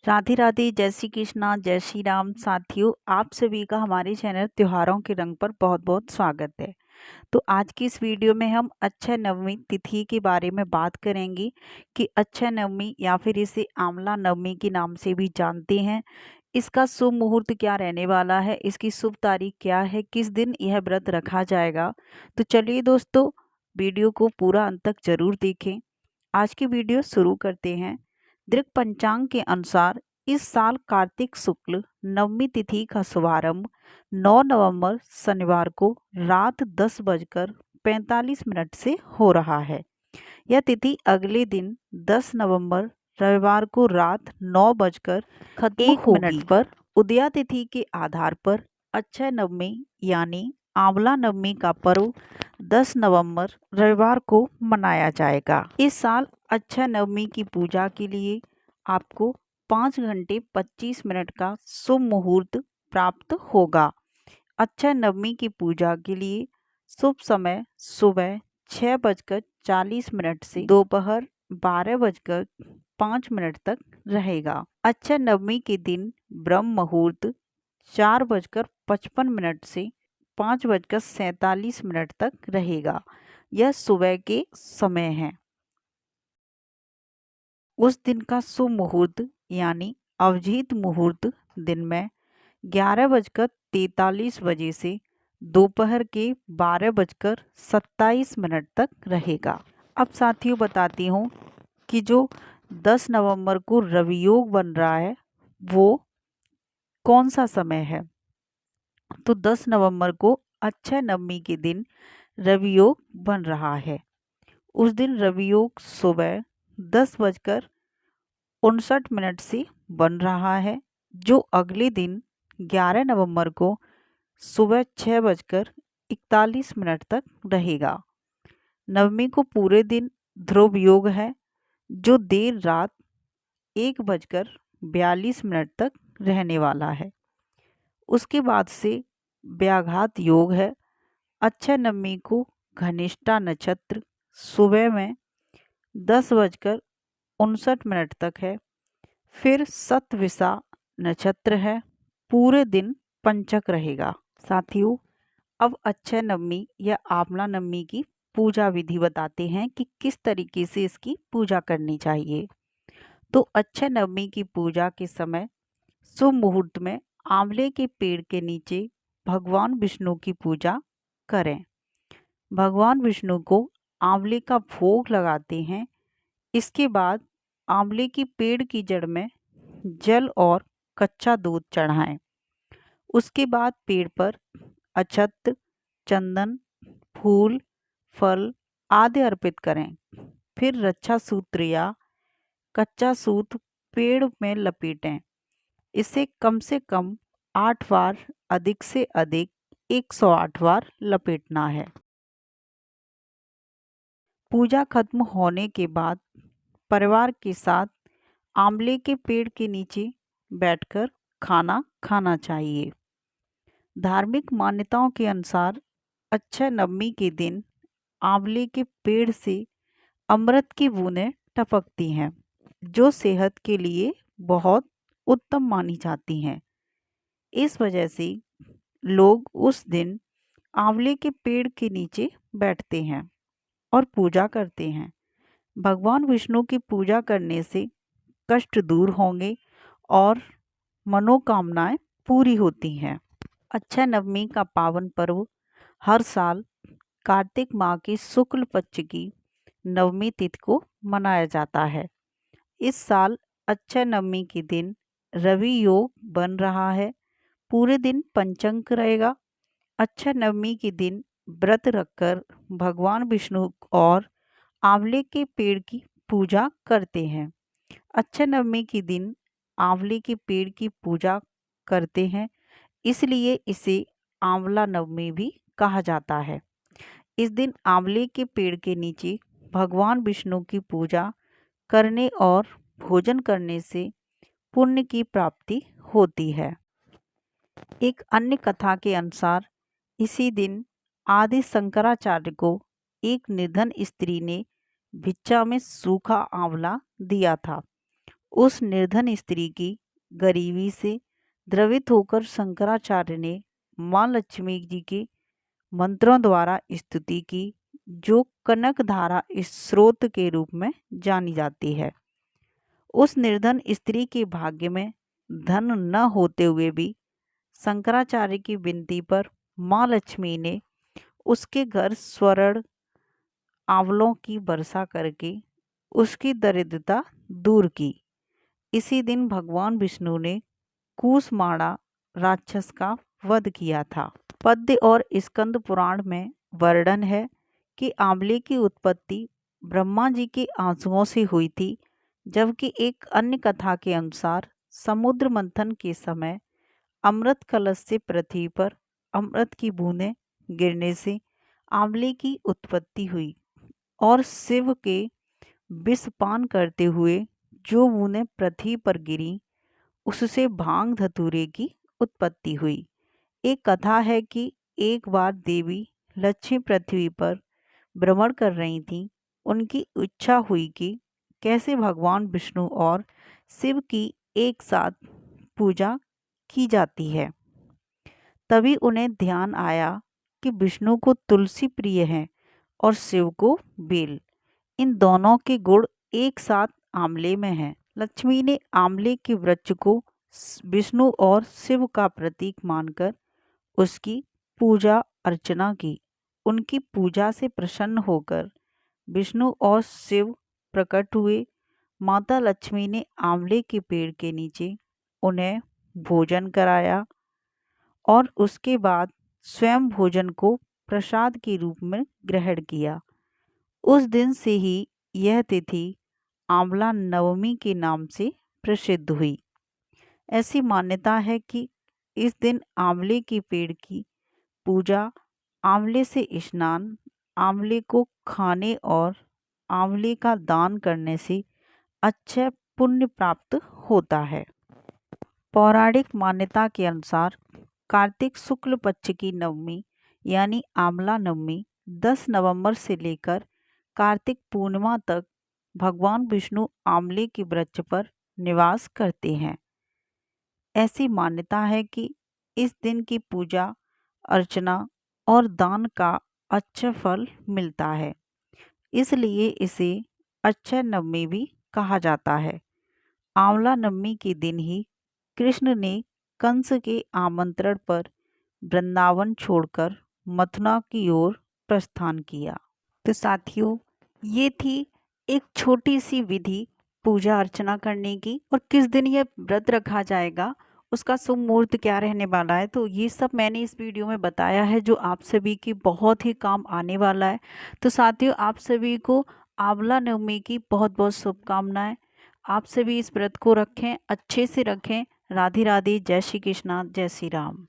राधे राधे, जय श्री कृष्णा, जय श्री राम। साथियों, आप सभी का हमारे चैनल त्योहारों के रंग पर बहुत बहुत स्वागत है। तो आज की इस वीडियो में हम अक्षय नवमी तिथि के बारे में बात करेंगे कि अक्षय नवमी या फिर इसे आंवला नवमी के नाम से भी जानते हैं। इसका शुभ मुहूर्त क्या रहने वाला है, इसकी शुभ तारीख क्या है, किस दिन यह व्रत रखा जाएगा। तो चलिए दोस्तों, वीडियो को पूरा अंत तक जरूर देखें। आज की वीडियो शुरू करते हैं। दृक पंचांग के अनुसार इस साल कार्तिक शुक्ल नवमी तिथि का शुभारंभ 9 नवंबर शनिवार को रात 10:45 से हो रहा है। यह तिथि अगले दिन 10 नवंबर रविवार को रात 9:01 पर उदया तिथि के आधार पर अक्षय नवमी यानी आंवला नवमी का पर्व 10 नवंबर रविवार को मनाया जाएगा। इस साल अक्षय नवमी की पूजा के लिए आपको 5 घंटे 25 मिनट का शुभ मुहूर्त प्राप्त होगा। अक्षय नवमी की पूजा के लिए शुभ समय सुबह 6:40 से दोपहर 12:05 तक रहेगा। अक्षय नवमी के दिन ब्रह्म मुहूर्त 4:55 से 5:47 तक रहेगा। यह सुबह के समय है। उस दिन का शुभ मुहूर्त यानी अभिजीत मुहूर्त दिन में 11:43 से दोपहर के 12:27 तक रहेगा। अब साथियों बताती हूँ कि जो 10 नवंबर को रवि योग बन रहा है वो कौन सा समय है। तो 10 नवंबर को अक्षय नवमी के दिन रवि योग बन रहा है। उस दिन रवि योग सुबह 10:59 से बन रहा है, जो अगले दिन 11 नवंबर को सुबह 6:41 तक रहेगा। नवमी को पूरे दिन ध्रुव योग है, जो देर रात 1:42 तक रहने वाला है। उसके बाद से व्याघात योग है। अक्षय नवमी को घनिष्ठा नक्षत्र सुबह में 10:59 तक है। फिर सतविसा नक्षत्र है, पूरे दिन पंचक रहेगा। साथियों, अब अक्षय नवमी या आंवला नवमी की पूजा विधि बताते हैं कि किस तरीके से इसकी पूजा करनी चाहिए। तो अक्षय नवमी की पूजा के समय शुभ मुहूर्त में आंवले के पेड़ के नीचे भगवान विष्णु की पूजा करें। भगवान विष्णु को आंवले का भोग लगाते हैं। इसके बाद आंवले की पेड़ की जड़ में जल और कच्चा दूध चढ़ाएं। उसके बाद पेड़ पर अक्षत, चंदन, फूल, फल आदि अर्पित करें। फिर रक्षा सूत्र या कच्चा सूत पेड़ में लपेटें। इसे कम से कम 8 बार, अधिक से अधिक 108 बार लपेटना है। पूजा खत्म होने के बाद परिवार के साथ आंवले के पेड़ के नीचे बैठकर खाना खाना चाहिए। धार्मिक मान्यताओं के अनुसार अक्षय नवमी के दिन आंवले के पेड़ से अमृत की बूंदें टपकती हैं, जो सेहत के लिए बहुत उत्तम मानी जाती हैं। इस वजह से लोग उस दिन आंवले के पेड़ के नीचे बैठते हैं और पूजा करते हैं। भगवान विष्णु की पूजा करने से कष्ट दूर होंगे और मनोकामनाएं पूरी होती हैं। अक्षय नवमी का पावन पर्व हर साल कार्तिक माह की शुक्ल पक्ष की नवमी तिथि को मनाया जाता है। इस साल अक्षय नवमी के दिन रवि योग बन रहा है, पूरे दिन पंचंग रहेगा। अक्षय नवमी के दिन व्रत रखकर भगवान विष्णु और आंवले के पेड़ की पूजा करते हैं। अक्षय नवमी के दिन आंवले के पेड़ की पूजा करते हैं, इसलिए इसे आंवला नवमी भी कहा जाता है। इस दिन आंवले के पेड़ के नीचे भगवान विष्णु की पूजा करने और भोजन करने से पुण्य की प्राप्ति होती है। एक अन्य कथा के अनुसार इसी दिन आदि शंकराचार्य को एक निर्धन स्त्री ने भिक्षा में सूखा आंवला दिया था। उस निर्धन स्त्री की गरीबी से द्रवित होकर शंकराचार्य ने माँ लक्ष्मी जी के मंत्रों द्वारा स्तुति की, जो कनकधारा इस स्रोत के रूप में जानी जाती है। उस निर्धन स्त्री के भाग्य में धन न होते हुए भी शंकराचार्य की विनती पर माँ लक्ष्मी ने उसके घर स्वर्ण आंवलों की वर्षा करके उसकी दरिद्रता दूर की। इसी दिन भगवान विष्णु ने कूष्मांडा राक्षस का वध किया था। पद्य और स्कंद पुराण में वर्णन है कि आंवले की उत्पत्ति ब्रह्मा जी के आंसुओं से हुई थी, जबकि एक अन्य कथा के अनुसार समुद्र मंथन के समय अमृत कलश से पृथ्वी पर अमृत की बूंदें गिरने से आंवले की उत्पत्ति हुई और शिव के विष पान करते हुए जो बूंदें पृथ्वी पर गिरी, उससे भांग धतूरे की उत्पत्ति हुई। एक कथा है कि एक बार देवी लक्ष्मी पृथ्वी पर भ्रमण कर रही थीं। उनकी इच्छा हुई कि कैसे भगवान विष्णु और शिव की एक साथ पूजा की जाती है। तभी उन्हें ध्यान आया कि विष्णु को तुलसी प्रिय है और शिव को बेल। इन दोनों के गुण एक साथ आंवले में हैं। लक्ष्मी ने आंवले के वृक्ष को विष्णु और शिव का प्रतीक मानकर उसकी पूजा अर्चना की। उनकी पूजा से प्रसन्न होकर विष्णु और शिव प्रकट हुए। माता लक्ष्मी ने आंवले के पेड़ के नीचे उन्हें भोजन कराया और उसके बाद स्वयं भोजन को प्रसाद के रूप में ग्रहण किया। उस दिन से ही यह तिथि आंवला नवमी के नाम से प्रसिद्ध हुई। ऐसी मान्यता है कि इस दिन आंवले के पेड़ की पूजा, आंवले से स्नान, आंवले को खाने और आंवले का दान करने से अच्छा पुण्य प्राप्त होता है। पौराणिक मान्यता के अनुसार कार्तिक शुक्ल पक्ष की नवमी यानी आंवला नवमी 10 नवंबर से लेकर कार्तिक पूर्णिमा तक भगवान विष्णु आंवले के वृक्ष पर निवास करते हैं। ऐसी मान्यता है कि इस दिन की पूजा अर्चना और दान का अच्छा फल मिलता है, इसलिए इसे अक्षय नवमी भी कहा जाता है। आंवला नवमी के दिन ही कृष्ण ने कंस के आमंत्रण पर वृंदावन छोड़कर मथुरा की ओर प्रस्थान किया। तो साथियों, ये थी एक छोटी सी विधि पूजा अर्चना करने की, और किस दिन यह व्रत रखा जाएगा, उसका शुभ मुहूर्त क्या रहने वाला है, तो ये सब मैंने इस वीडियो में बताया है, जो आप सभी की बहुत ही काम आने वाला है। तो साथियों, आप सभी को आंवला नवमी की बहुत बहुत शुभकामनाएं। आप सभी इस व्रत को रखें, अच्छे से रखें। राधे राधे, जय श्री कृष्णा, जय श्री राम।